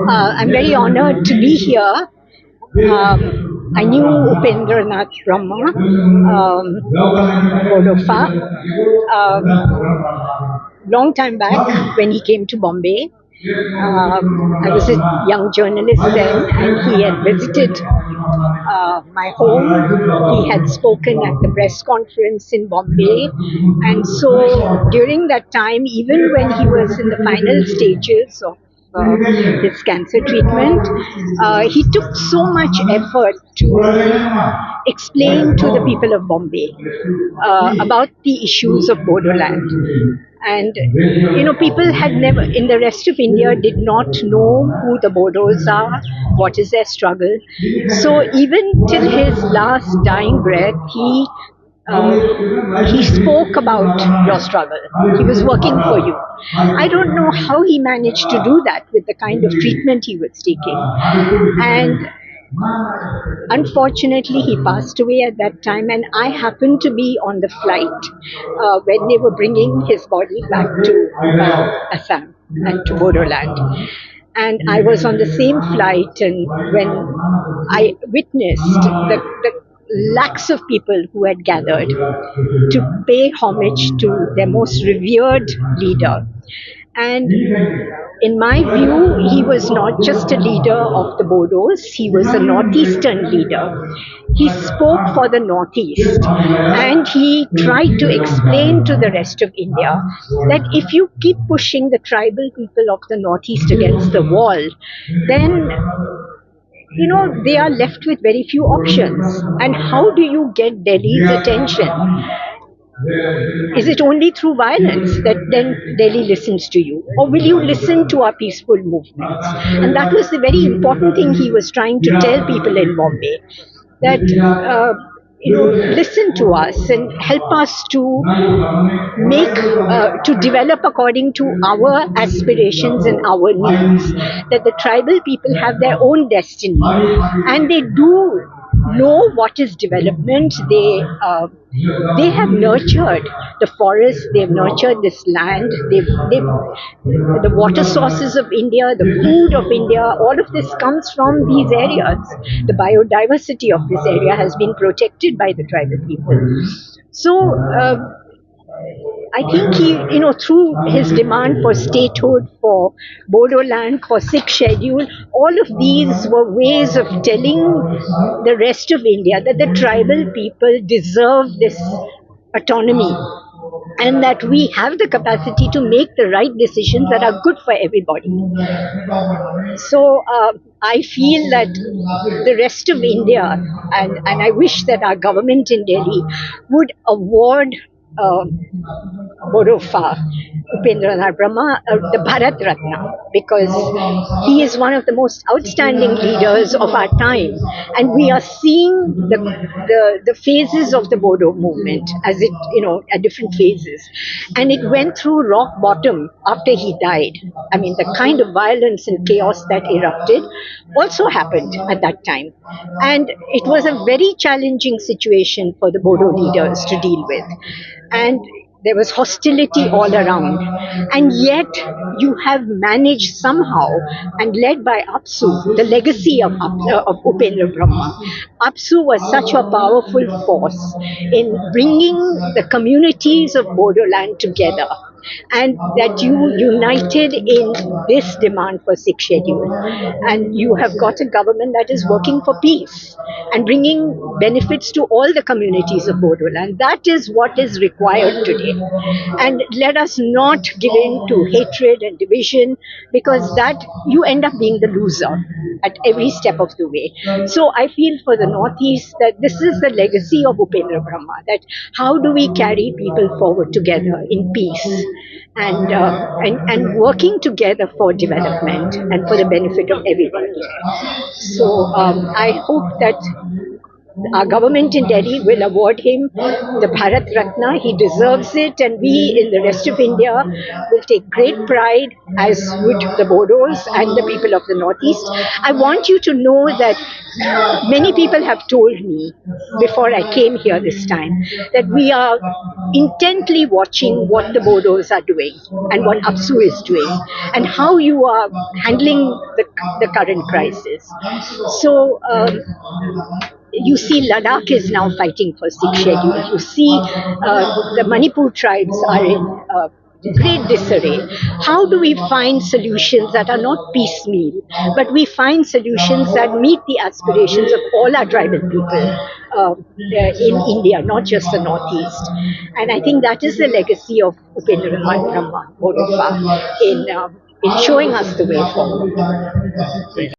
I'm very honored to be here. I knew Upendranath Brahma, bड'फ, long time back when he came to Bombay. I was a young journalist then, and he had visited my home. He had spoken at the press conference in Bombay, and so during that time, even when he was in the final stages of his cancer treatment, he took so much effort to explain to the people of Bombay about the issues of Bodoland. And people had never, in the rest of India, did not know who the Bodos are, what is their struggle. So even till his last dying breath, he spoke about your struggle. He was working for you. I don't know how he managed to do that with the kind of treatment he was taking. And unfortunately, he passed away at that time, and I happened to be on the flight when they were bringing his body back to Assam and to Bodoland. And I was on the same flight, and when I witnessed the lakhs of people who had gathered to pay homage to their most revered leader. And in my view, he was not just a leader of the Bodos, he was a northeastern leader. He spoke for the northeast, and he tried to explain to the rest of India that if you keep pushing the tribal people of the northeast against the wall, then they are left with very few options. And how do you get Delhi's attention? Is it only through violence that then Delhi listens to you? Or will you listen to our peaceful movements? And that was the very important thing he was trying to tell people in Bombay, that listen to us and help us to to develop according to our aspirations and our needs, that the tribal people have their own destiny and they do know what is development. They have nurtured the forest, they've nurtured this land, the water sources of India, the food of India, all of this comes from these areas. The biodiversity of this area has been protected by the tribal people. So I think he, through his demand for statehood, for Bodoland, for sixth schedule, all of these were ways of telling the rest of India that the tribal people deserve this autonomy and that we have the capacity to make the right decisions that are good for everybody. So I feel that the rest of India, and I wish that our government in Delhi would award बड'फ, Upendranath Brahma, the Bharat Ratna, because he is one of the most outstanding leaders of our time, and we are seeing the phases of the Bodo movement as it, at different phases, and it went through rock bottom after he died. I mean, the kind of violence and chaos that erupted also happened at that time, and it was a very challenging situation for the Bodo leaders to deal with. And there was hostility all around. And yet you have managed somehow, and led by Apsu, the legacy of Upendra Brahma. Apsu was such a powerful force in bringing the communities of Bodoland together, and that you united in this demand for sixth schedule. And you have got a government that is working for peace and bringing benefits to all the communities of Bodoland. That is what is required today. And let us not give in to hatred and division, because that you end up being the loser at every step of the way. So I feel for the Northeast that this is the legacy of Upendra Brahma, that how do we carry people forward together in peace and working together for development and for the benefit of everybody. So I hope that our government in Delhi will award him the Bharat Ratna. He deserves it, and we in the rest of India will take great pride, as would the Bodos and the people of the Northeast. I want you to know that many people have told me before I came here this time that we are intently watching what the Bodos are doing and what Apsu is doing and how you are handling the current crisis. So, you see Ladakh is now fighting for sixth schedule. You see the Manipur tribes are in great disarray. How do we find solutions that are not piecemeal, but we find solutions that meet the aspirations of all our tribal people in India, not just the Northeast? And I think that is the legacy of Upendranath Brahma, Bodofa, in showing us the way forward.